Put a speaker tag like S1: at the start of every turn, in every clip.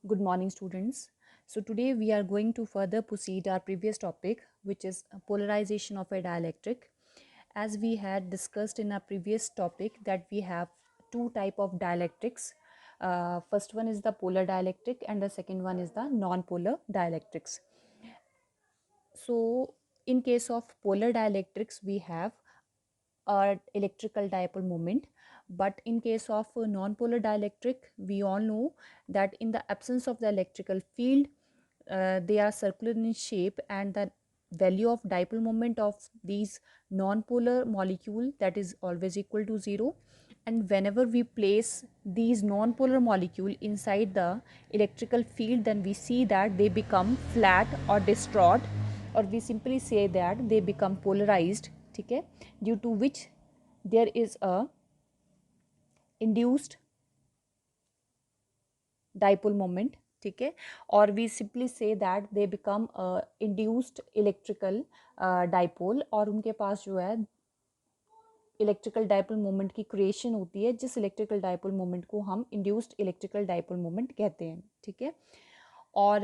S1: Good morning, students. So today we are going to further proceed our previous topic, which is polarization of a dielectric. As we had discussed in our previous topic that we have two type of dielectrics. First one is the polar dielectric and the second one is the non-polar dielectrics. So in case of polar dielectrics, we have electrical dipole moment, but in case of non-polar dielectric, we all know that in the absence of the electrical field, they are circular in shape, and the value of dipole moment of these non-polar molecule that is always equal to 0. And whenever we place these non-polar molecule inside the electrical field, then we see that they become flat or distraught, or we simply say that they become polarized. ठीक है, due to which there is a induced dipole moment. ठीक है, और we simply see that they become induced electrical dipole, और उनके पास जो है इलेक्ट्रिकल डाइपोल मोमेंट की क्रिएशन होती है, जिस इलेक्ट्रिकल डाइपोल मोमेंट को हम इंड्यूस्ड इलेक्ट्रिकल डाइपोल मोमेंट कहते हैं. ठीक है, और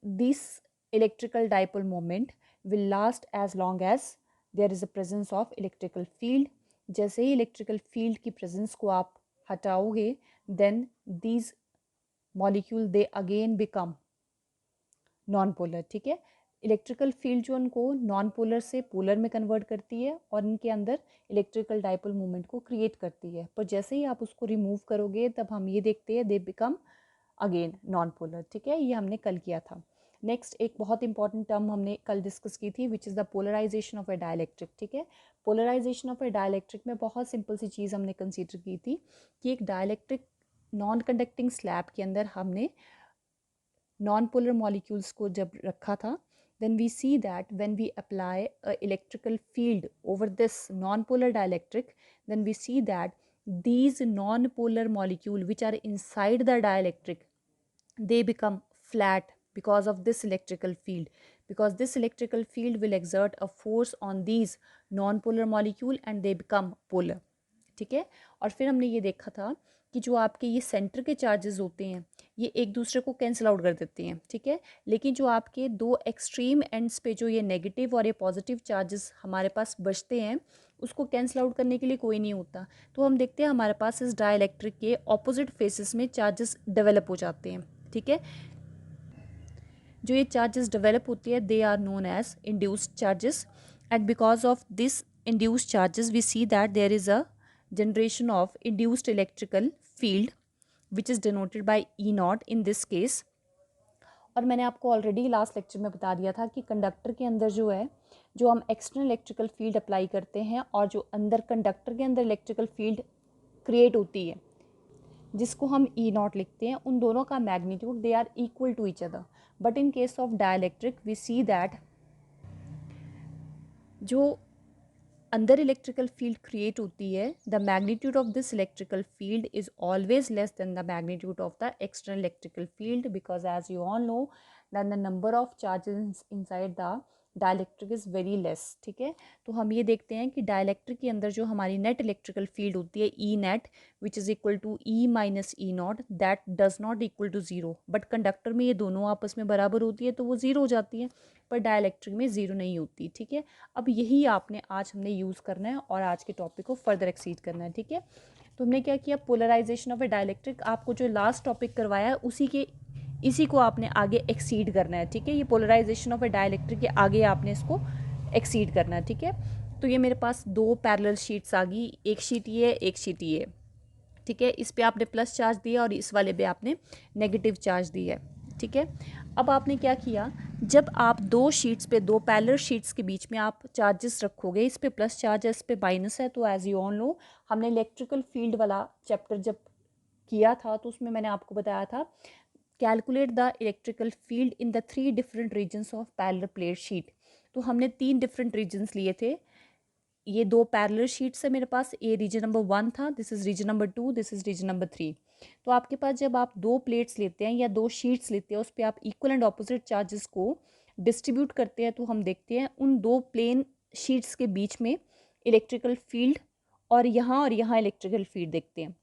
S1: this electrical dipole moment will last as long as there is a presence of electrical field. जैसे ही इलेक्ट्रिकल फील्ड की प्रेजेंस को आप हटाओगे, then these molecule they again become non polar. ठीक है, इलेक्ट्रिकल फील्ड जो उनको नॉन पोलर से पोलर में कन्वर्ट करती है और इनके अंदर इलेक्ट्रिकल डाइपोल मोमेंट को क्रिएट करती है, पर जैसे ही आप उसको रिमूव करोगे तब हम ये देखते हैं they become again non polar. ठीक है, ये हमने कल किया था. नेक्स्ट एक बहुत इंपॉर्टेंट टर्म हमने कल डिस्कस की थी, which is the polarisation of a dielectric. ठीक है, पोलराइजेशन ऑफ ए डाइलेक्ट्रिक में बहुत सिंपल सी चीज़ हमने कंसीडर की थी कि एक डाइलेक्ट्रिक नॉन कंडक्टिंग स्लैब के अंदर हमने नॉन पोलर मॉलिक्यूल्स को जब रखा था, then we see that when we apply a electrical field over this non-polar dielectric, then we see that these non-polar molecule which are inside the dielectric, they become flat because of this electrical field, because this electrical field will exert a force on these non-polar molecule and they become polar. ठीक है, और फिर हमने ये देखा था कि जो आपके ये सेंटर के चार्जेस होते हैं ये एक दूसरे को कैंसिल आउट कर देते हैं. ठीक है, लेकिन जो आपके दो एक्सट्रीम एंड्स पे जो ये नेगेटिव और ये पॉजिटिव चार्जेस हमारे पास बचते हैं, उसको कैंसिल आउट करने के लिए कोई नहीं होता. तो हम देखते हैं हमारे पास इस डाइलेक्ट्रिक के ऑपोजिट फेसेस में चार्जेस डेवलप हो जाते हैं. ठीक है, जो ये चार्जेस डेवलप होती है they are known as induced charges, and because of this induced charges we see that there is a generation of induced electrical field which is denoted by E naught in this case. और मैंने आपको already last lecture में बता दिया था कि conductor के अंदर जो है, जो हम एक्सटर्नल इलेक्ट्रिकल फील्ड अप्लाई करते हैं और जो अंदर कंडक्टर के अंदर इलेक्ट्रिकल फील्ड क्रिएट होती है जिसको हम E नॉट लिखते हैं, उन दोनों का magnitude they are equal to each other. But in case of dielectric we see that जो अंदर इलेक्ट्रिकल फील्ड क्रिएट होती है, the magnitude of this electrical field is always less than the magnitude of the external electrical field, because as you all know than the number of charges inside the dielectric is very less. ठीक है, तो हम ये देखते हैं कि dielectric के अंदर जो हमारी नेट इलेक्ट्रिकल फील्ड होती है E net which is equal to E minus E naught, that does not equal to zero. But conductor में ये दोनों आपस में बराबर होती है तो वो ज़ीरो हो जाती है, पर डाइलेक्ट्रिक में ज़ीरो नहीं होती. ठीक है, अब यही आपने आज हमने यूज़ करना है और आज के टॉपिक को फर्दर एक्सीड करना है. ठीक है, तो हमने क्या किया, पोलराइजेशन ऑफ ए डाइलेक्ट्रिक आपको जो लास्ट टॉपिक करवाया है इसी को आपने आगे एक्सीड करना है. ठीक है, ये पोलराइजेशन ऑफ ए डाइलेक्ट्रिक के आगे आपने इसको एक्सीड करना है. ठीक है, तो ये मेरे पास दो पैरेलल शीट्स आ गई, एक शीट ये एक शीट ये. ठीक है, इस पे आपने प्लस चार्ज दिया और इस वाले पे आपने नेगेटिव चार्ज दिया है. ठीक है, अब आपने क्या किया, जब आप दो शीट्स पे, दो पैरेलल शीट्स के बीच में आप चार्जेस रखोगे, इस पे प्लस चार्ज है इस पे माइनस है, तो एज यू ऑल नो हमने इलेक्ट्रिकल फील्ड वाला चैप्टर जब किया था तो उसमें मैंने आपको बताया था calculate the electrical field in the 3 different regions of parallel plate sheet. तो हमने 3 डिफरेंट रीजन्स लिए थे. ये दो पैरेलल शीट्स है मेरे पास, ये रीजन नंबर 1 था, this is region number 2, this is region number 3. तो आपके पास जब आप दो प्लेट्स लेते हैं या दो शीट्स लेते हैं, उस पर आप इक्वल एंड ऑपोजिट चार्जेस को डिस्ट्रीब्यूट करते हैं, तो हम देखते हैं उन दो प्लेन शीट्स के बीच में इलेक्ट्रिकल फील्ड और यहाँ इलेक्ट्रिकल फील्ड देखते हैं.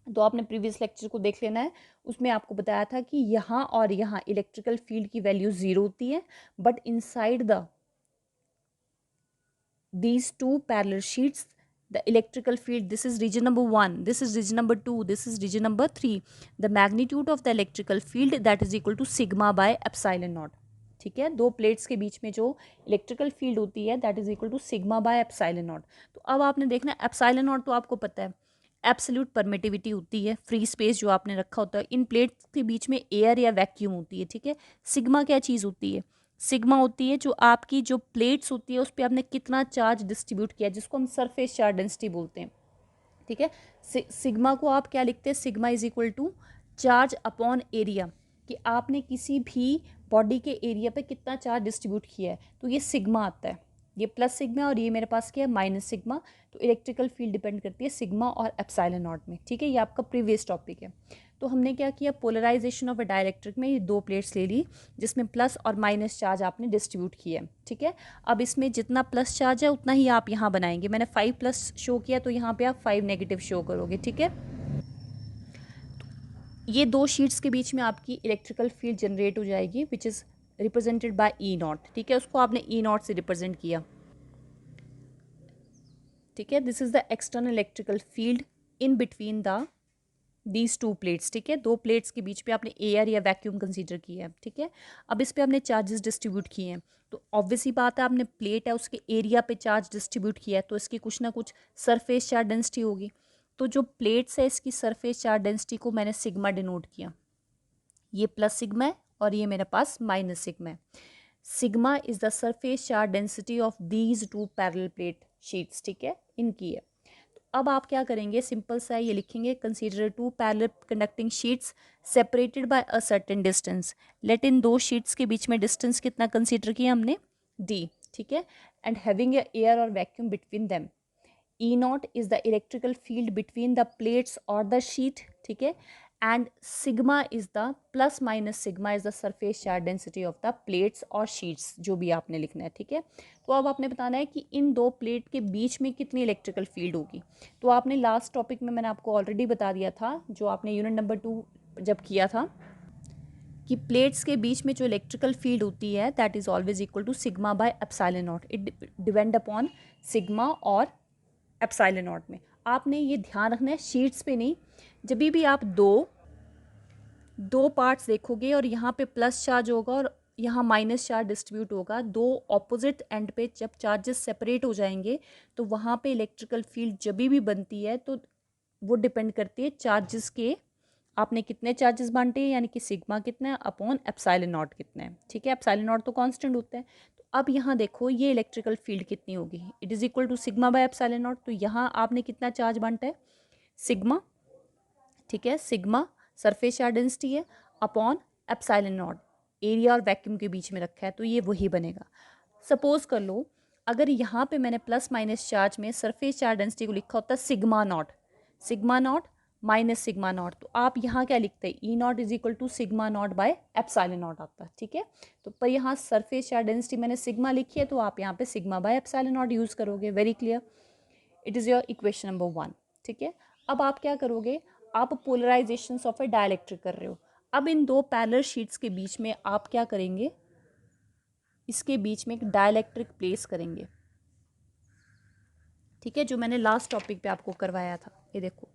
S1: तो आपने प्रीवियस लेक्चर को देख लेना है, उसमें आपको बताया था कि यहाँ और यहाँ इलेक्ट्रिकल फील्ड की वैल्यू 0 होती है, but inside the these two parallel sheets the electrical field, this is region number 1, this is region number 2, this is region number 3, the magnitude of the electrical field that is equal to sigma by epsilon naught. ठीक है, दो plates के बीच में जो electrical field होती है that is equal to sigma by epsilon naught. तो अब आपने देखना एप्सिलॉन नॉट तो आपको पता है एब्सोल्यूट परमिटिविटी होती है, फ्री स्पेस जो आपने रखा होता है. इन प्लेट्स के बीच में एयर या वैक्यूम होती है. ठीक है, सिग्मा क्या चीज़ होती है? सिग्मा होती है जो आपकी जो प्लेट्स होती है उस पर आपने कितना चार्ज डिस्ट्रीब्यूट किया, जिसको हम सरफेस चार्ज डेंसिटी बोलते हैं. ठीक है, सिग्मा को आप क्या लिखते हैं? Sigma is equal to charge upon area, कि आपने किसी भी बॉडी के एरिया पे कितना चार्ज डिस्ट्रीब्यूट किया है, तो ये सिग्मा आता है. ये प्लस सिग्मा और ये मेरे पास क्या है? Minus sigma. तो इलेक्ट्रिकल फील्ड डिपेंड करती है सिग्मा और एप्सिलॉन नॉट में. ठीक है, ये आपका प्रीवियस टॉपिक है. तो हमने क्या किया, पोलराइजेशन ऑफ अ डाइलेक्ट्रिक में ये दो प्लेट्स ले ली जिसमें प्लस और माइनस चार्ज आपने डिस्ट्रीब्यूट किए. ठीक है, अब इसमें जितना प्लस चार्ज है उतना ही आप यहाँ बनाएंगे. मैंने 5 प्लस शो किया तो यहाँ पे आप 5 नेगेटिव शो करोगे. ठीक है, ये दो शीट्स के बीच में आपकी इलेक्ट्रिकल फील्ड जनरेट हो जाएगी which is represented by E not. ठीक है, उसको आपने ई नॉट से रिप्रेजेंट किया. ठीक है, this is the external electrical field in between the these two plates. ठीक है, दो प्लेट्स के बीच पे आपने एयर या वैक्यूम कंसीडर किया है. ठीक है, अब इस पे आपने चार्जेस डिस्ट्रीब्यूट किए हैं, तो ऑब्वियस ही बात है आपने प्लेट है उसके एरिया पे चार्ज डिस्ट्रीब्यूट किया है, तो इसकी कुछ ना कुछ सरफेस चार्ज डेंसिटी होगी. तो जो प्लेट्स है इसकी सरफेस चार्ज डेंसिटी को मैंने सिग्मा डिनोट किया. ये प्लस सिग्मा है और ये मेरे पास माइनस सिग्मा है. Sigma is the surface charge density of these two parallel plate sheets. ठीक है, इनकी है. अब आप क्या करेंगे, सिंपल सा ये लिखेंगे, consider two parallel conducting sheets separated by a certain distance. Let इन दो शीट्स के बीच में डिस्टेंस कितना कंसीडर किया हमने? d. ठीक है, एंड हैविंग एयर और vacuum between them. E naught is the electrical field between the plates और द शीट. ठीक है, and sigma is the plus minus sigma is the surface charge density of the plates और sheets, जो भी आपने लिखना है. ठीक है, तो अब आपने बताना है कि इन दो प्लेट के बीच में कितनी इलेक्ट्रिकल फील्ड होगी. तो आपने लास्ट टॉपिक में मैंने आपको ऑलरेडी बता दिया था, जो आपने यूनिट नंबर 2 जब किया था, कि प्लेट्स के बीच में जो इलेक्ट्रिकल फील्ड होती है that is always equal to sigma by epsilon naught. It depend upon sigma और एप्सिलॉन नॉट में. आपने ये ध्यान रखना है शीट्स पे नहीं. जब भी आप दो पार्ट्स देखोगे और यहाँ पे प्लस चार्ज होगा और यहाँ माइनस चार्ज डिस्ट्रीब्यूट होगा, दो ऑपोजिट एंड पे जब चार्जेस सेपरेट हो जाएंगे तो वहाँ पे इलेक्ट्रिकल फील्ड जब भी बनती है तो वो डिपेंड करती है चार्जेस के, आपने कितने चार्जेस बांटे हैं, यानी कि सिग्मा कितना है अपॉन एप्सिलॉन नॉट कितना है. ठीक है, एप्सिलॉन नॉट तो कांस्टेंट होता है. तो अब यहाँ देखो ये इलेक्ट्रिकल फील्ड कितनी होगी, it is equal to sigma by epsilon naught. तो यहाँ आपने कितना चार्ज बांटा है? सिग्मा. ठीक है, सिग्मा सरफेस चार्ज डेंसिटी है अपॉन एप्सिलॉन नॉट, एरिया और वैक्यूम के बीच में रखा है, तो ये वही बनेगा. सपोज कर लो अगर यहाँ पे मैंने प्लस माइनस चार्ज में सरफेस चार्ज डेंसिटी को लिखा होता है sigma naught minus sigma naught, तो आप यहाँ क्या लिखते हैं? E naught is equal to sigma naught by epsilon naught आता है. ठीक है, तो पर यहाँ सरफेस चार्ज डेंसिटी मैंने सिग्मा लिखी है तो आप यहाँ पे sigma by epsilon naught use करोगे. Very clear, it is your equation number 1. ठीक है, अब आप क्या करोगे, आप पोलराइजेशन ऑफ ए डाइलेक्ट्रिक कर रहे हो. अब इन दो पैरेलल शीट्स के बीच में आप क्या करेंगे, इसके बीच में एक डाइलेक्ट्रिक प्लेस करेंगे. ठीक है, जो मैंने लास्ट टॉपिक पे आपको करवाया था, ये देखो,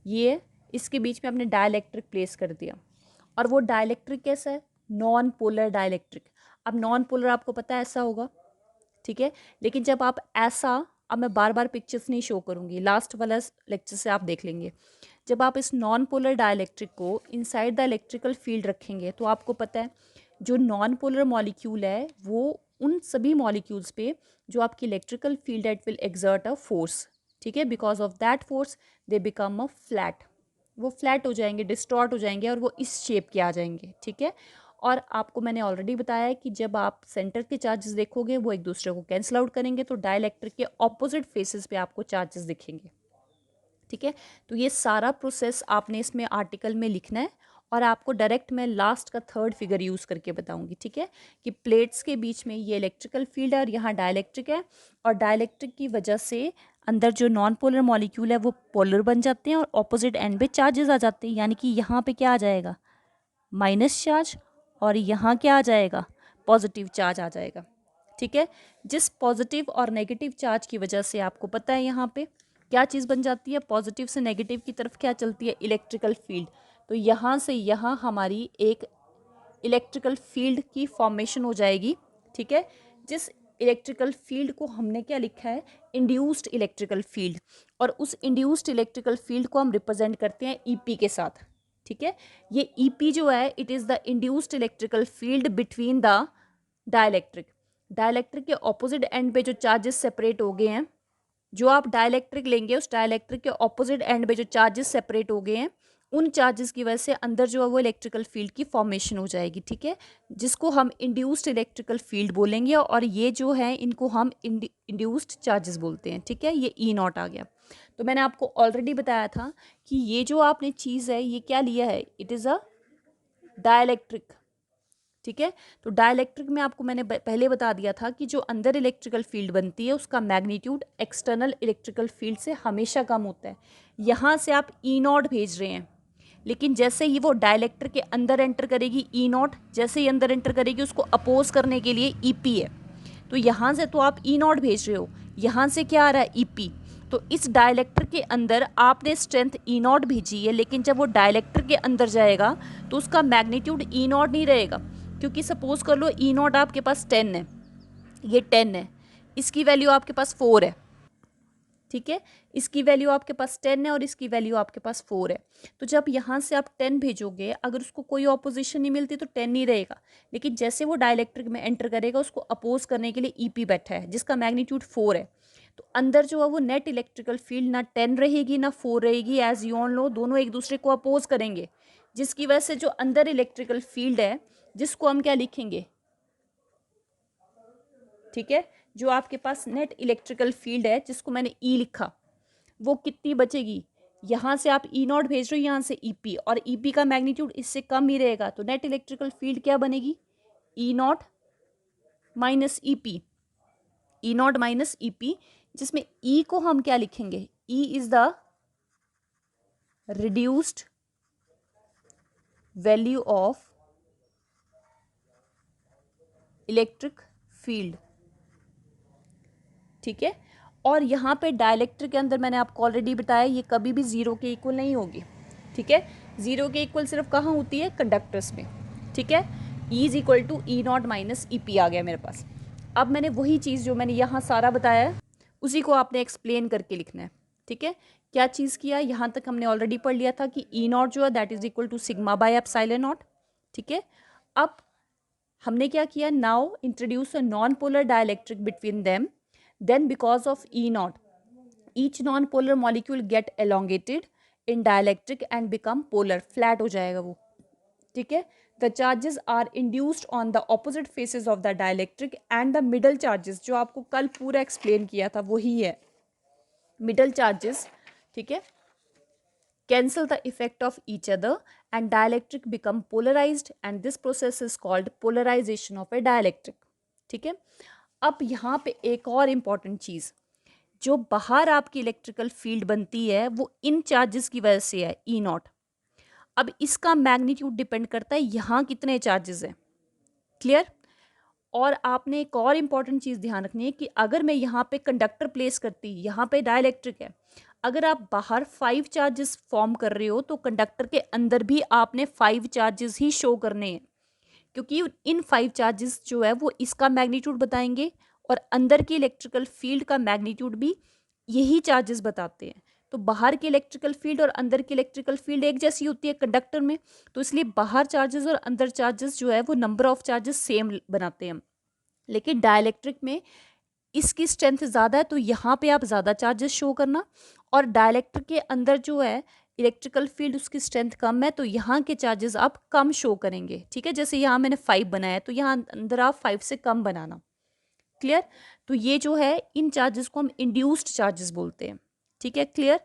S1: ये इसके बीच में आपने डाइलेक्ट्रिक प्लेस कर दिया. और वो डाइलेक्ट्रिक कैसा है? Non polar dielectric. अब नॉन पोलर आपको पता है ऐसा होगा. ठीक है, लेकिन जब आप ऐसा, अब मैं बार बार पिक्चर्स नहीं शो करूँगी, लास्ट वाला लेक्चर से आप देख लेंगे. जब आप इस नॉन पोलर डाइलेक्ट्रिक को इनसाइड द इलेक्ट्रिकल फील्ड रखेंगे तो आपको पता है जो नॉन पोलर मॉलिक्यूल है वो उन सभी मॉलिक्यूल्स पे जो आपकी electrical field at will exert a force. ठीक है, because of that force they become a flat. वो फ्लैट हो जाएंगे, डिस्टॉर्ट हो जाएंगे और वो इस शेप के आ जाएंगे. ठीक है, और आपको मैंने ऑलरेडी बताया है कि जब आप सेंटर के चार्जेस देखोगे वो एक दूसरे को कैंसिल आउट करेंगे, तो डाइलेक्ट्रिक के ऑपोजिट फेसेस पे आपको चार्जेस दिखेंगे. ठीक है, तो ये सारा प्रोसेस आपने इसमें आर्टिकल में लिखना है और आपको डायरेक्ट मैं लास्ट का थर्ड फिगर यूज़ करके बताऊंगी. ठीक है, कि प्लेट्स के बीच में ये इलेक्ट्रिकल फील्ड है और यहाँ डाइलेक्ट्रिक है, और डाइलेक्ट्रिक की वजह से अंदर जो नॉन पोलर मॉलिक्यूल है वो पोलर बन जाते हैं और ऑपोजिट एंड पे चार्जेस आ जाते हैं, यानी कि यहाँ पे क्या आ जाएगा, माइनस चार्ज, और यहाँ क्या आ जाएगा, पॉजिटिव चार्ज आ जाएगा। ठीक है, जिस पॉजिटिव और नेगेटिव चार्ज की वजह से आपको पता है यहाँ पे क्या चीज़ बन जाती है, पॉजिटिव से नेगेटिव की तरफ क्या चलती है, इलेक्ट्रिकल फील्ड। तो यहाँ से यहाँ हमारी एक इलेक्ट्रिकल फील्ड की फॉर्मेशन हो जाएगी। ठीक है, जिस इलेक्ट्रिकल फील्ड को हमने क्या लिखा है, इंड्यूस्ड इलेक्ट्रिकल फील्ड, और उस इंड्यूस्ड इलेक्ट्रिकल फील्ड को हम रिप्रेजेंट करते हैं ईपी के साथ। ठीक है, ये ईपी जो है it is the induced electrical field between the dielectric. Dielectric के ऑपोजिट एंड पे जो चार्जेस सेपरेट हो गए हैं, जो आप डाइलेक्ट्रिक लेंगे उस डाइलेक्ट्रिक के ऑपोजिट एंड पे जो चार्जेस सेपरेट हो गए हैं, उन चार्जेस की वजह से अंदर जो है वो इलेक्ट्रिकल फील्ड की फॉर्मेशन हो जाएगी। ठीक है, जिसको हम इंड्यूस्ड इलेक्ट्रिकल फील्ड बोलेंगे, और ये जो है इनको हम इंड्यूस्ड चार्जेस बोलते हैं। ठीक है, ये ई नॉट आ गया। तो मैंने आपको ऑलरेडी बताया था कि ये जो आपने चीज़ है ये क्या लिया है, इट इज़ अ डाइलेक्ट्रिक। ठीक है, तो डाइलेक्ट्रिक में आपको मैंने पहले बता दिया था कि जो अंदर इलेक्ट्रिकल फील्ड बनती है उसका मैग्नीट्यूड एक्सटर्नल इलेक्ट्रिकल फील्ड से हमेशा कम होता है। यहाँ से आप ई नॉट भेज रहे हैं, लेकिन जैसे ही वो डाइलेक्ट्रिक के अंदर एंटर करेगी ई नॉट, जैसे ही अंदर एंटर करेगी उसको अपोज करने के लिए ई पी है। तो यहाँ से तो आप ई नॉट भेज रहे हो, यहाँ से क्या आ रहा है, ई पी। तो इस डाइलेक्ट्रिक के अंदर आपने स्ट्रेंथ ई नॉट भेजी है, लेकिन जब वो डाइलेक्ट्रिक के अंदर जाएगा तो उसका मैग्नीट्यूड ई नॉट नहीं रहेगा, क्योंकि सपोज कर लो ई नॉट आपके पास 10 है, ये 10 है, इसकी वैल्यू आपके पास 4 है। ठीक है, इसकी वैल्यू आपके पास 10 है और इसकी वैल्यू आपके पास 4 है। तो जब यहाँ से आप 10 भेजोगे, अगर उसको कोई ऑपोजिशन नहीं मिलती तो 10 नहीं रहेगा, लेकिन जैसे वो डाइलेक्ट्रिक में एंटर करेगा उसको अपोज करने के लिए ईपी बैठा है जिसका मैग्नीट्यूड 4 है। तो अंदर जो है वो नेट इलेक्ट्रिकल फील्ड ना 10 रहेगी ना 4 रहेगी, एज यू ऑल नो दोनों एक दूसरे को अपोज करेंगे, जिसकी वजह से जो अंदर इलेक्ट्रिकल फील्ड है जिसको हम क्या लिखेंगे, ठीक है, जो आपके पास नेट इलेक्ट्रिकल फील्ड है जिसको मैंने ई लिखा, वो कितनी बचेगी, यहाँ से आप ई नॉट भेज रहे हो, यहाँ से ई पी, और ई पी का मैग्नीट्यूड इससे कम ही रहेगा, तो नेट इलेक्ट्रिकल फील्ड क्या बनेगी, E naught minus E P, E naught minus E P, जिसमें ई को हम क्या लिखेंगे, E is the reduced value of electric field. ठीक है, और यहाँ पे डाइलेक्ट्रिक के अंदर मैंने आपको ऑलरेडी बताया ये कभी भी जीरो के इक्वल नहीं होगी। ठीक है, जीरो के इक्वल सिर्फ कहाँ होती है, कंडक्टर्स में। ठीक है, E is equal to E naught minus E P आ गया मेरे पास। अब मैंने वही चीज़ जो मैंने यहाँ सारा बताया है उसी को आपने एक्सप्लेन करके लिखना है। ठीक है, क्या चीज़ किया, यहाँ तक हमने ऑलरेडी पढ़ लिया था कि ई नॉट जो है that is equal to sigma by epsilon naught. ठीक है, अब हमने क्या किया, now introduce a non polar dielectric between them, then because of E naught each non-polar molecule get elongated in dielectric and become polar, flat हो जाएगा वो। ठीक है, the charges are induced on the opposite faces of the dielectric and the middle charges, जो आपको कल पूरा explain किया था वही है middle charges। ठीक है, cancel the effect of each other and dielectric become polarized and this process is called polarization of a dielectric। ठीक है, अब यहाँ पे एक और इम्पॉर्टेंट चीज़, जो बाहर आपकी इलेक्ट्रिकल फील्ड बनती है वो इन चार्जेस की वजह से है, ई नॉट। अब इसका मैग्नीट्यूड डिपेंड करता है यहाँ कितने चार्जेस हैं। क्लियर, और आपने एक और इम्पॉर्टेंट चीज़ ध्यान रखनी है कि अगर मैं यहाँ पे कंडक्टर प्लेस करती, यहाँ पे डाइलेक्ट्रिक है, अगर आप बाहर 5 चार्जेस फॉर्म कर रहे हो तो कंडक्टर के अंदर भी आपने 5 चार्जेस ही शो करने हैं, क्योंकि इन 5 चार्जेस जो है वो इसका मैग्नीट्यूड बताएंगे और अंदर की इलेक्ट्रिकल फील्ड का मैग्नीट्यूड भी यही चार्जेस बताते हैं। तो बाहर की इलेक्ट्रिकल फील्ड और अंदर की इलेक्ट्रिकल फील्ड एक जैसी होती है कंडक्टर में, तो इसलिए बाहर चार्जेस और अंदर चार्जेस जो है वो नंबर ऑफ चार्जेस सेम बनाते हैं। लेकिन डाइलेक्ट्रिक में इसकी स्ट्रेंथ ज़्यादा है तो यहाँ पे आप ज़्यादा चार्जेस शो करना, और डाइलेक्ट्रिक के अंदर जो है इलेक्ट्रिकल फील्ड उसकी स्ट्रेंथ कम है तो यहाँ के चार्जेस आप कम शो करेंगे। ठीक है, जैसे यहाँ मैंने 5 बनाया तो यहाँ अंदर आप 5 से कम बनाना। क्लियर, तो ये जो है इन चार्जेस को हम इंड्यूस्ड चार्जेस बोलते हैं। ठीक है, क्लियर,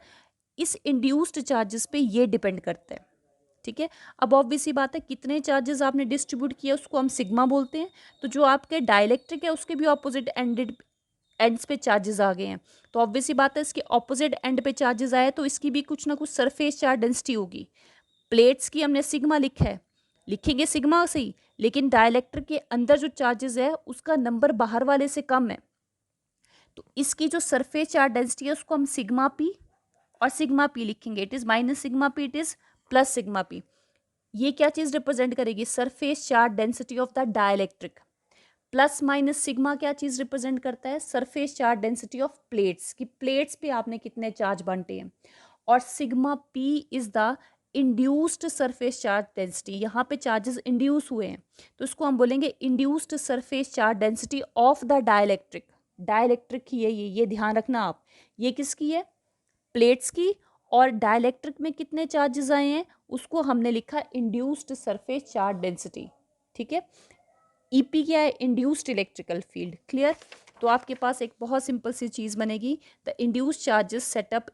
S1: इस इंड्यूस्ड चार्जेस पे ये डिपेंड करता है। ठीक है, अब ऑब्वियस सी बात है कितने चार्जेस आपने डिस्ट्रीब्यूट किया उसको हम सिग्मा बोलते हैं। तो जो आपके डाइलेक्ट्रिक है उसके भी ऑपोजिट एंड्स पे चार्जेस आ गए हैं, तो ऑब्वियसली बात है इसके ऑपोजिट एंड पे चार्जेस आए तो इसकी भी कुछ ना कुछ सरफेस चार्ज डेंसिटी होगी। प्लेट्स की हमने सिग्मा लिखा है, लिखेंगे सिग्मा सही, लेकिन डाइलेक्ट्रिक के अंदर जो चार्जेस है उसका नंबर बाहर वाले से कम है, तो इसकी जो सरफेस चार्ज डेंसिटी है उसको हम सिग्मा पी और सिग्मा पी लिखेंगे। It is minus sigma P, it is plus sigma P. ये क्या चीज रिप्रेजेंट करेगी? Surface charge density of the dielectric. Plus minus sigma क्या चीज रिप्रेजेंट करता है? Surface charge density of plates, की प्लेट्स पे आपने कितने चार्ज बांटे हैं। और sigma P is the induced surface charge density, यहाँ पे चार्जेस इंड्यूस हुए हैं तो इसको हम बोलेंगे induced surface charge density of the dielectric. Dielectric की है ये ध्यान रखना आप। ये किसकी है? प्लेट्स की। और डाइलेक्ट्रिक में कितने चार्जेस आए हैं उसको हमने लिखा इंड्यूस्ड सरफेस चार्ज डेंसिटी। ठीक है, ईपी क्या है? Induced electrical field. क्लियर? तो आपके पास एक बहुत सिंपल सी चीज बनेगी, the induced charges setup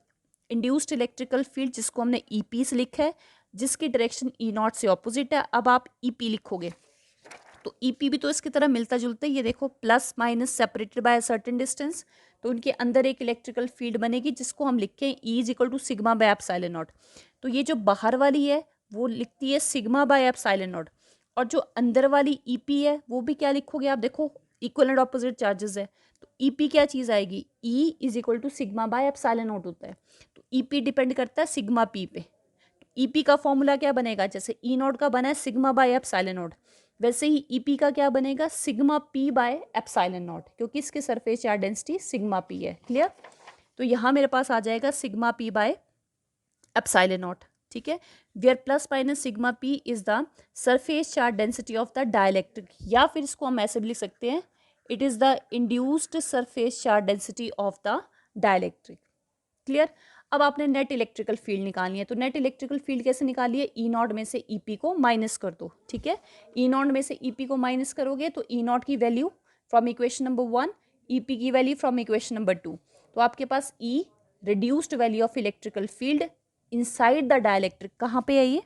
S1: induced electrical field, जिसको हमने ईपी से लिखा है, जिसकी डायरेक्शन ई नॉट से ऑपोजिट है। अब आप ईपी लिखोगे तो ईपी भी तो इसकी तरह मिलता जुलता है, ये देखो plus minus separated by certain distance, तो उनके अंदर एक इलेक्ट्रिकल फील्ड बनेगी जिसको हम लिखते हैं E is equal to sigma by epsilon naught. तो ये जो बाहर वाली है वो लिखती है सिग्मा बाय एप्सिलॉन नॉट, और जो अंदर वाली ईपी है वो भी क्या लिखोगे आप? देखो इक्वल एंड ऑपोजिट चार्जेस है, तो ईपी क्या चीज आएगी? E is equal to sigma by epsilon naught होता है, तो ईपी डिपेंड करता है सिग्मा पी पे। ईपी का फॉर्मूला क्या बनेगा? जैसे ई नॉट का बना है सिग्मा बाय एप्सिलॉन नॉट, वैसे ही ईपी का क्या बनेगा? Sigma P by epsilon naught, क्योंकि इसके surface charge density sigma P है। क्लियर? तो यहाँ मेरे पास आ जाएगा sigma P by epsilon naught. ठीक है, where plus minus sigma P is the surface charge density of the dielectric, या फिर इसको हम ऐसे भी लिख सकते हैं, it is the induced surface charge density of the dielectric. Clear? अब आपने नेट इलेक्ट्रिकल फील्ड निकालनी है, तो नेट इलेक्ट्रिकल फील्ड कैसे निकालिए? ई नॉट में से ईपी को माइनस कर दो। ठीक है, ई नॉट में से ईपी को माइनस करोगे तो ई नॉट की value from equation number 1, E P की वैल्यू फ्रॉम इक्वेशन नंबर 2, तो आपके पास E reduced value of electrical field inside the dielectric, कहाँ पे है ये?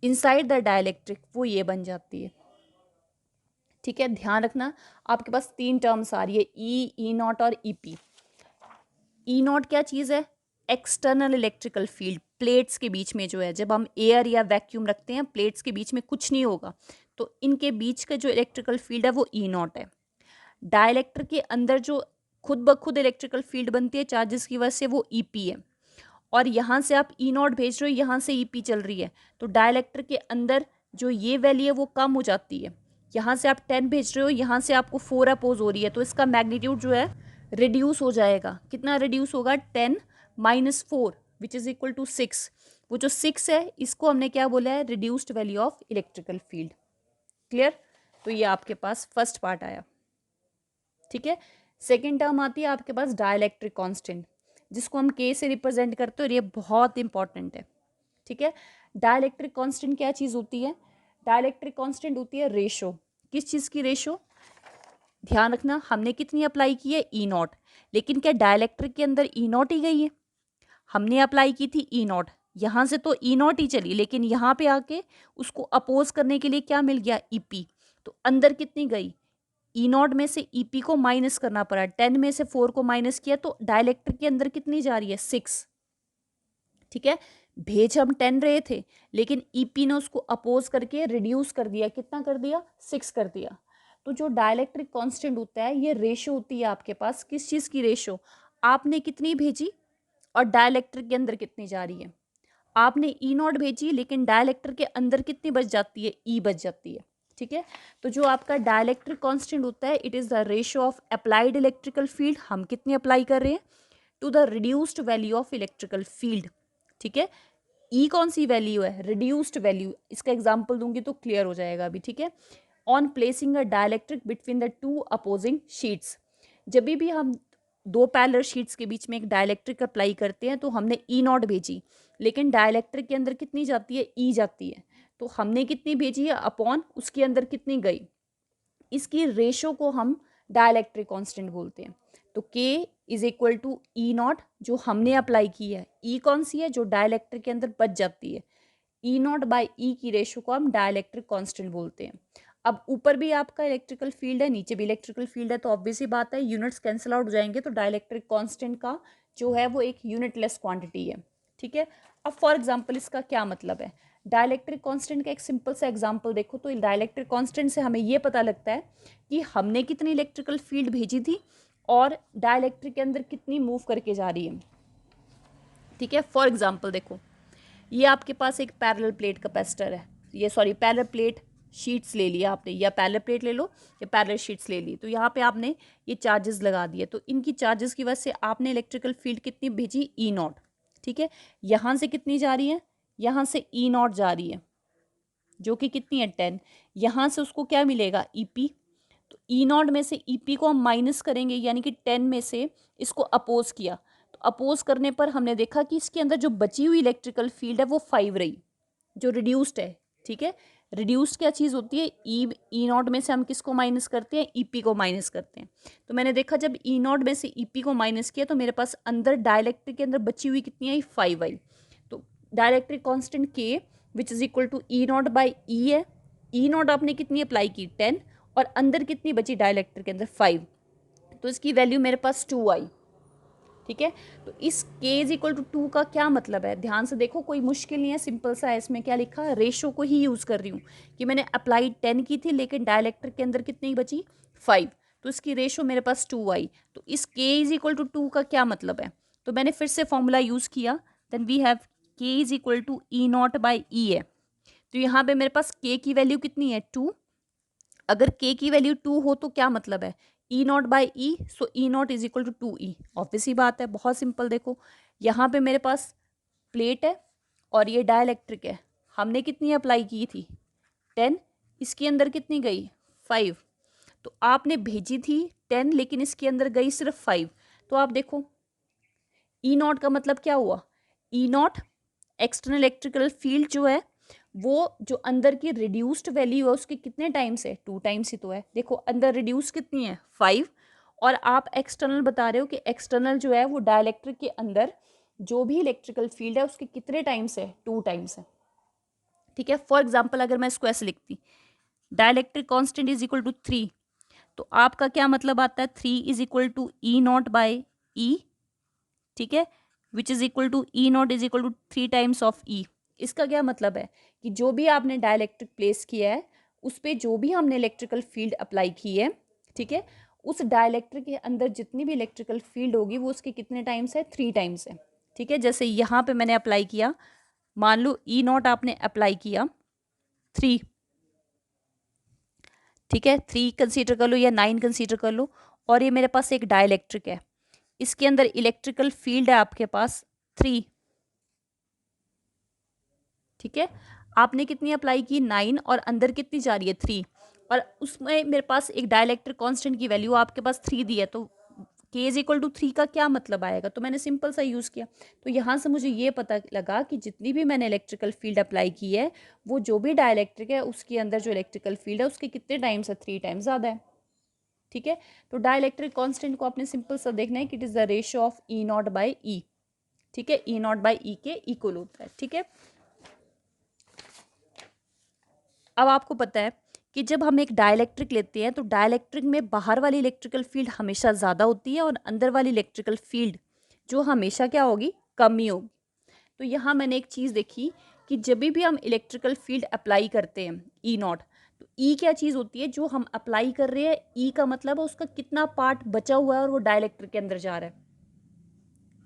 S1: इनसाइड द डाइलेक्ट्रिक, वो ये बन जाती है। ठीक है, ध्यान रखना आपके पास तीन टर्म्स आ रही है, ई नॉट और ईपी। ई नॉट क्या चीज़ है? एक्सटर्नल इलेक्ट्रिकल फील्ड, प्लेट्स के बीच में जो है, जब हम एयर या वैक्यूम रखते हैं प्लेट्स के बीच में कुछ नहीं होगा, तो इनके बीच का जो इलेक्ट्रिकल फील्ड है वो ई नॉट है। डाइलेक्ट्रिक के अंदर जो खुद ब खुद इलेक्ट्रिकल फील्ड बनती है चार्जेस की वजह से, वो ईपी है। और यहाँ से आप ई नॉट भेज रहे हो, यहाँ से ईपी चल रही है, तो डाइलेक्ट्रिक के अंदर जो ये वैल्यू है वो कम हो जाती है। यहाँ से आप 10 भेज रहे हो, यहाँ से आपको 4 अपोज हो रही है, तो इसका मैग्नीट्यूड जो है रिड्यूस हो जाएगा। कितना रिड्यूस होगा? 10 minus 4 which is equal to 6। वो जो 6 है इसको हमने क्या बोला है? Reduced value of electrical field. Clear? तो ये आपके पास फर्स्ट पार्ट आया। ठीक है, सेकेंड टर्म आती है आपके पास डाइलेक्ट्रिक कांस्टेंट, जिसको हम के से रिप्रेजेंट करते हैं, और ये बहुत इंपॉर्टेंट है। ठीक है, डाइलेक्ट्रिक कांस्टेंट क्या चीज़ होती है? डाइलेक्ट्रिक कांस्टेंट होती है रेशो। किस चीज़ की रेशो? ध्यान रखना, हमने कितनी अप्लाई की है? ई नॉट, लेकिन क्या डाइलेक्ट्रिक के अंदर ई नॉट ही गई है? हमने अप्लाई की थी ई नॉट, यहाँ से तो ई नॉट ही चली, लेकिन यहाँ पे आके उसको अपोज करने के लिए क्या मिल गया? ईपी। तो अंदर कितनी गई? ई नॉट में से ईपी को माइनस करना पड़ा, 10 में से 4 को माइनस किया, तो डाइलेक्ट्रिक के अंदर कितनी जा रही है? 6। ठीक है, भेज हम 10 रहे थे, लेकिन ईपी ने उसको अपोज करके रिड्यूस कर दिया। कितना कर दिया? 6 कर दिया। तो जो डाइलेक्ट्रिक कांस्टेंट होता है ये रेशो होती है आपके पास। किस चीज़ की रेशो? आपने कितनी भेजी और डाइलेक्ट्रिक के अंदर कितनी जा रही है। आपने ई नॉट भेजी, लेकिन डाइलेक्ट्रिक के अंदर कितनी बच जाती है? ई बच जाती है। ठीक है, तो जो आपका डाइलेक्ट्रिक कांस्टेंट होता है, it is the ratio of applied electrical field, हम कितनी अप्लाई कर रहे हैं, to the reduced value of electrical field. ठीक है, ई कौन सी वैल्यू है? Reduced value. इसका एग्जाम्पल दूंगी तो क्लियर हो जाएगा अभी। ठीक है, on placing a dielectric between the two opposing sheets, जब भी हम दो पैरेलल शीट्स के बीच में एक डाइलेक्ट्रिक अप्लाई करते हैं, तो हमने ई नॉट भेजी, लेकिन डाइलेक्ट्रिक के अंदर कितनी जाती है? ई जाती है। तो हमने कितनी भेजी है अपॉन उसके अंदर कितनी गई, इसकी रेशो को हम डाइलेक्ट्रिक कांस्टेंट बोलते हैं। तो K is equal to E naught, जो हमने अप्लाई की है। ई कौन सी है? जो डाइलेक्ट्रिक के अंदर बच जाती है। ई नॉट बाई ई की रेशो को हम डाइलेक्ट्रिक कांस्टेंट बोलते हैं। अब ऊपर भी आपका इलेक्ट्रिकल फील्ड है, नीचे भी इलेक्ट्रिकल फील्ड है, तो ऑब्वियसली बात है यूनिट्स कैंसिल आउट हो जाएंगे, तो डाइलेक्ट्रिक कांस्टेंट का जो है वो एक यूनिटलेस क्वांटिटी है। ठीक है, अब फॉर एग्जांपल इसका क्या मतलब है, डाइलेक्ट्रिक कांस्टेंट का एक सिंपल सा एग्जांपल देखो, तो डाइलेक्ट्रिक कांस्टेंट से हमें ये पता लगता है कि हमने कितनी इलेक्ट्रिकल फील्ड भेजी थी और डाइलेक्ट्रिक के अंदर कितनी मूव करके जा रही है। ठीक है, फॉर एग्जांपल देखो, ये आपके पास एक पैरेलल प्लेट कैपेसिटर है, ये सॉरी पैरेलल प्लेट शीट्स ले लिया आपने, या पैरेलल प्लेट ले लो या पैरेलल शीट्स ले ली, तो यहाँ पे आपने ये चार्जेस लगा दिए, तो इनकी चार्जेस की वजह से आपने इलेक्ट्रिकल फील्ड कितनी भेजी, ई नॉट। ठीक है, यहाँ से कितनी जा रही है, यहाँ से ई नॉट जा रही है, जो कि कितनी है 10, यहाँ से उसको क्या मिलेगा, ई पी, तो ई नॉट में से ई पी को हम माइनस करेंगे, यानी कि 10 में से इसको अपोज किया, तो अपोज करने पर हमने देखा कि इसके अंदर जो बची हुई इलेक्ट्रिकल फील्ड है वो 5 रही, जो रिड्यूस्ड है। ठीक है, रिड्यूस्ड क्या चीज़ होती है, ई नॉट में से हम किसको माइनस करते हैं, ई पी को माइनस करते हैं, तो मैंने देखा जब ई नॉट में से ई पी को माइनस किया तो मेरे पास अंदर डाइलेक्ट्रिक के अंदर बची हुई कितनी आई, 5 आई, तो डाइलेक्ट्रिक कांस्टेंट के which is equal to E naught by E है, ई नॉट आपने कितनी अप्लाई की 10, और अंदर कितनी बची डाइलेक्ट्रिक के अंदर 5, तो इसकी वैल्यू मेरे पास 2 आई। ठीक है, तो इस k इज इक्वल टू 2 का क्या मतलब है, ध्यान से देखो, कोई मुश्किल नहीं है, सिंपल सा है, इसमें क्या लिखा, रेशो को ही यूज़ कर रही हूँ कि मैंने अप्लाई 10 की थी लेकिन डाइलेक्ट्रिक के अंदर कितनी बची, 5, तो इसकी रेशो मेरे पास 2 आई, तो इस k इज इक्वल टू 2 का क्या मतलब है, तो मैंने फिर से फॉर्मूला यूज़ किया, then we have k is equal to E naught by E है, तो यहाँ पे मेरे पास k की वैल्यू कितनी है 2, अगर k की वैल्यू 2 हो तो क्या मतलब है, E naught by E, so E naught is equal to 2 E, obvious ही बात है, बहुत सिंपल। देखो यहाँ पे मेरे पास प्लेट है और ये डाइलेक्ट्रिक है, हमने कितनी अप्लाई की थी 10, इसके अंदर कितनी गई 5, तो आपने भेजी थी 10 लेकिन इसके अंदर गई सिर्फ 5, तो आप देखो ई नॉट का मतलब क्या हुआ, ई नॉट एक्सटर्नल इलेक्ट्रिकल फील्ड जो है वो जो अंदर की रिड्यूस्ड वैल्यू है उसके कितने टाइम्स है, 2 टाइम्स ही तो है। देखो अंदर रिड्यूस कितनी है 5, और आप एक्सटर्नल बता रहे हो कि एक्सटर्नल जो है वो डाइलेक्ट्रिक के अंदर जो भी इलेक्ट्रिकल फील्ड है उसके कितने टाइम्स है, 2 टाइम्स है। ठीक है, फॉर एग्जाम्पल अगर मैं इसको ऐसे लिखती, dielectric constant is equal to 3, तो आपका क्या मतलब आता है, 3 is equal to E naught by E, ठीक है, which is equal to E naught is equal to 3 times of E. इसका क्या मतलब है कि जो भी आपने डाइलेक्ट्रिक प्लेस किया है उस पर जो भी हमने इलेक्ट्रिकल फील्ड अप्लाई की है, ठीक है, उस डाइलेक्ट्रिक के अंदर जितनी भी इलेक्ट्रिकल फील्ड होगी वो उसके कितने टाइम्स है, 3 टाइम्स है। ठीक है, जैसे यहाँ पे मैंने अप्लाई किया, मान लो ई नॉट आपने अप्लाई किया 3, ठीक है, 3 कंसीडर कर लो या 9 कंसीडर कर लो, और ये मेरे पास एक डाइलेक्ट्रिक है, इसके अंदर इलेक्ट्रिकल फील्ड है आपके पास 3, ठीक है, आपने कितनी अप्लाई की 9, और अंदर कितनी जा रही है 3, और उसमें मेरे पास एक डाइलेक्ट्रिक कांस्टेंट की वैल्यू आपके पास 3 दी है, तो k इज इक्वल टू 3 का क्या मतलब आएगा, तो मैंने सिंपल सा यूज़ किया, तो यहाँ से मुझे ये पता लगा कि जितनी भी मैंने इलेक्ट्रिकल फील्ड अप्लाई की है वो जो भी डाइलेक्ट्रिक है उसके अंदर जो इलेक्ट्रिकल फील्ड है उसके कितने टाइम्स है, 3 टाइम्स ज़्यादा है। ठीक है, तो डाइलेक्ट्रिक कांस्टेंट को आपने सिंपल सा देखना है कि it is the ratio of E naught by E. ठीक है, ई नॉट बाई ई के इक्वल होता है। ठीक है, अब आपको पता है कि जब हम एक डाइलेक्ट्रिक लेते हैं तो डाइलेक्ट्रिक में बाहर वाली इलेक्ट्रिकल फील्ड हमेशा ज़्यादा होती है और अंदर वाली इलेक्ट्रिकल फील्ड जो हमेशा क्या होगी, कम ही होगी। तो यहाँ मैंने एक चीज़ देखी कि जब भी हम इलेक्ट्रिकल फील्ड अप्लाई करते हैं ई नॉट, तो ई क्या चीज़ होती है, जो हम अप्लाई कर रहे हैं ई का मतलब है उसका कितना पार्ट बचा हुआ है और वो डाइलेक्ट्रिक के अंदर जा रहा है।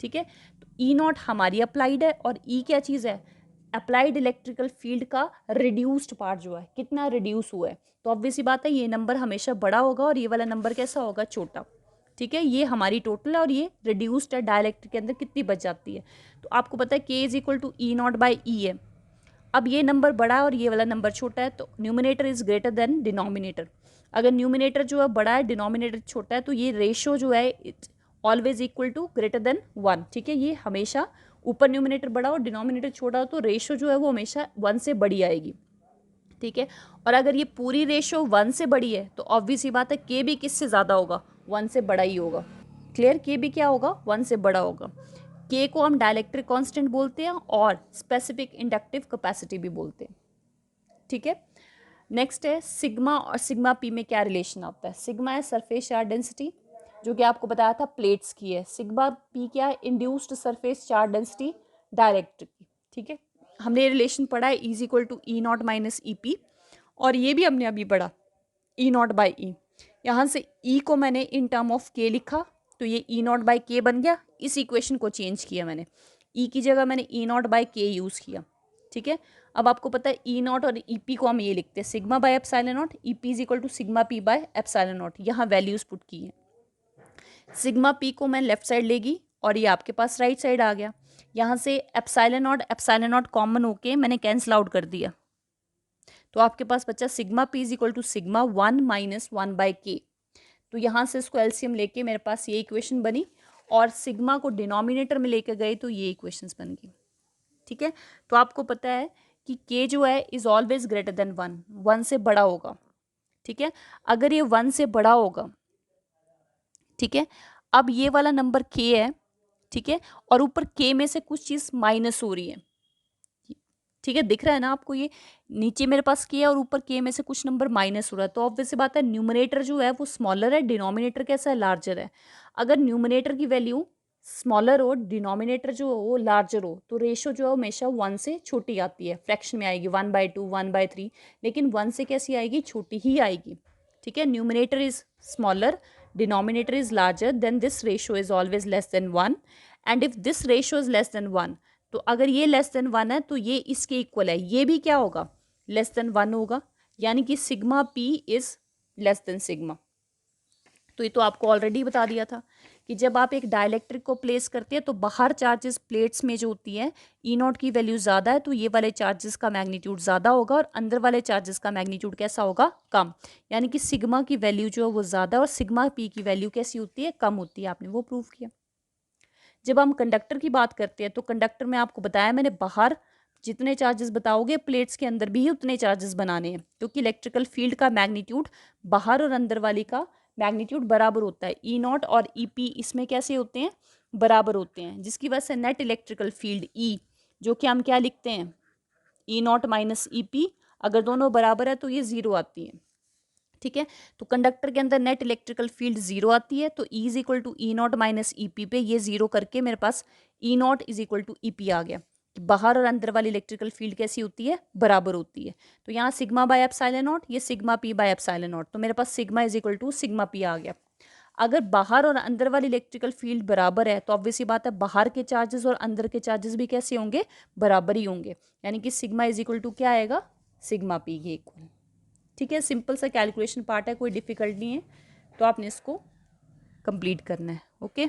S1: ठीक है, तो ई नॉट हमारी अप्लाइड है और ई क्या चीज़ है, अप्लाइड इलेक्ट्रिकल फील्ड का रिड्यूस्ड पार्ट जो है कितना रिड्यूस हुआ है, तो ऑब्वियसली बात है ये नंबर हमेशा बड़ा होगा और ये वाला नंबर कैसा होगा, छोटा। ठीक है, ये हमारी टोटल है और ये रिड्यूस्ड है, डाइलेक्ट्रिक के अंदर कितनी बच जाती है, तो आपको पता है k is equal to E naught by E है। अब ये नंबर बड़ा है और ये वाला नंबर छोटा है, तो numerator is greater than denominator. अगर न्यूमिनेटर जो है बड़ा है, डिनोमिनेटर छोटा है, तो ये रेशो जो है always equal to greater than 1। ठीक है, ये हमेशा ऊपर न्यूमिनेटर बड़ा हो डिनोमिनेटर छोटा हो तो रेशो जो है वो हमेशा 1 से बड़ी आएगी। ठीक है, और अगर ये पूरी रेशो 1 से बड़ी है तो ऑब्वियस ही बात है के भी किससे ज़्यादा होगा, 1 से बड़ा ही होगा। क्लियर, के भी क्या होगा, 1 से बड़ा होगा। के को हम डाइलेक्ट्रिक कांस्टेंट बोलते हैं और स्पेसिफिक इंडक्टिव कैपेसिटी भी बोलते हैं। ठीक है, नेक्स्ट है सिग्मा और सिग्मा पी में क्या रिलेशन आता है। सिग्मा है सरफेस चार्ज डेंसिटी, जो कि आपको बताया था प्लेट्स की है। सिग्मा पी क्या है, induced surface charge density dielectric की। ठीक है, हमने ये रिलेशन पढ़ा है is equal to E naught minus E P, और ये भी हमने अभी पढ़ा ई नॉट बाई ई। यहाँ से ई को मैंने इन टर्म ऑफ के लिखा तो ये ई नॉट बाई के बन गया। इस इक्वेशन को चेंज किया मैंने, ई की जगह मैंने ई नॉट बाई के यूज़ किया। ठीक है, अब आपको पता है ई नॉट और ई पी को हम ये लिखते हैं sigma by epsilon naught, E P is equal to sigma P by epsilon naught. यहाँ वैल्यूज पुट की है। सिग्मा पी को मैं लेफ्ट साइड लेगी और ये आपके पास राइट साइड आ गया। यहाँ से एप्सिलॉन नॉट कॉमन होके मैंने कैंसिल आउट कर दिया, तो आपके पास बचा sigma P is equal to sigma 1 minus 1 by K. तो यहाँ से इसको एलसीएम लेके मेरे पास ये इक्वेशन बनी, और सिग्मा को डिनोमिनेटर में लेके गए तो ये इक्वेशंस बन गई। ठीक है, तो आपको पता है कि के जो है इज ऑलवेज ग्रेटर देन 1, 1 से बड़ा होगा। ठीक है, अगर ये 1 से बड़ा होगा, ठीक है, अब ये वाला नंबर के है, ठीक है, और ऊपर के में से कुछ चीज माइनस हो रही है। ठीक है, दिख रहा है ना आपको, ये नीचे मेरे पास के है और ऊपर के में से कुछ नंबर माइनस हो रहा है, तो ऑब्वियस सी बात है न्यूमरेटर जो है वो स्मॉलर है, डिनोमिनेटर कैसा है, लार्जर है। अगर न्यूमरेटर की वैल्यू स्मॉलर हो, डिनोमिनेटर जो हो लार्जर हो, तो रेशो जो है हमेशा 1 से छोटी आती है, फ्रैक्शन में आएगी 1/2 1/3, लेकिन 1 से कैसी आएगी, छोटी ही आएगी। ठीक है, numerator is smaller, denominator is larger, then this ratio is always less than 1, and if this ratio is less than 1, तो अगर ये लेस देन 1 है तो ये इसके इक्वल है, ये भी क्या होगा, लेस देन 1 होगा, यानी कि sigma P is less then sigma. तो ये तो आपको ऑलरेडी बता दिया था कि जब आप एक डाइलेक्ट्रिक को प्लेस करते हैं तो बाहर चार्जेस प्लेट्स में जो होती है ई नॉट की वैल्यू ज़्यादा है, तो ये वाले चार्जेस का मैग्नीट्यूड ज़्यादा होगा और अंदर वाले चार्जेस का मैग्नीट्यूड कैसा होगा, कम। यानी कि सिग्मा की वैल्यू जो है वो ज़्यादा और सिग्मा पी की वैल्यू कैसी होती है, कम होती है। आपने वो प्रूव किया। जब हम कंडक्टर की बात करते हैं तो कंडक्टर में आपको बताया मैंने, बाहर जितने चार्जेस बताओगे प्लेट्स के अंदर भी उतने चार्जेस बनाने हैं, क्योंकि इलेक्ट्रिकल फील्ड का मैग्नीट्यूड बाहर और अंदर वाली का मैग्नीट्यूड बराबर होता है। ई नॉट और ई पी इसमें कैसे होते हैं, बराबर होते हैं, जिसकी वजह से नेट इलेक्ट्रिकल फील्ड ई, जो कि हम क्या लिखते हैं, E naught minus E P, अगर दोनों बराबर है तो ये जीरो आती है। ठीक है, तो कंडक्टर के अंदर नेट इलेक्ट्रिकल फील्ड जीरो आती है, तो E is equal to E naught minus E P पे ये जीरो करके मेरे पास E naught is equal to E P आ गया। कि बाहर और अंदर वाली इलेक्ट्रिकल फील्ड कैसी होती है, बराबर होती है। तो यहाँ सिग्मा बाय एप्सिलॉन नॉट, ये sigma P by epsilon naught, तो मेरे पास sigma is equal to sigma P आ गया। अगर बाहर और अंदर वाली इलेक्ट्रिकल फील्ड बराबर है तो ऑब्वियसली बात है बाहर के चार्जेस और अंदर के चार्जेस भी कैसे होंगे, बराबर ही होंगे, यानी कि सिग्मा इज इक्वल टू क्या आएगा, सिग्मा पी के इक्वल। ठीक है, सिंपल सा कैलकुलेशन पार्ट है, कोई डिफिकल्ट नहीं है, तो आपने इसको कंप्लीट करना है। ओके।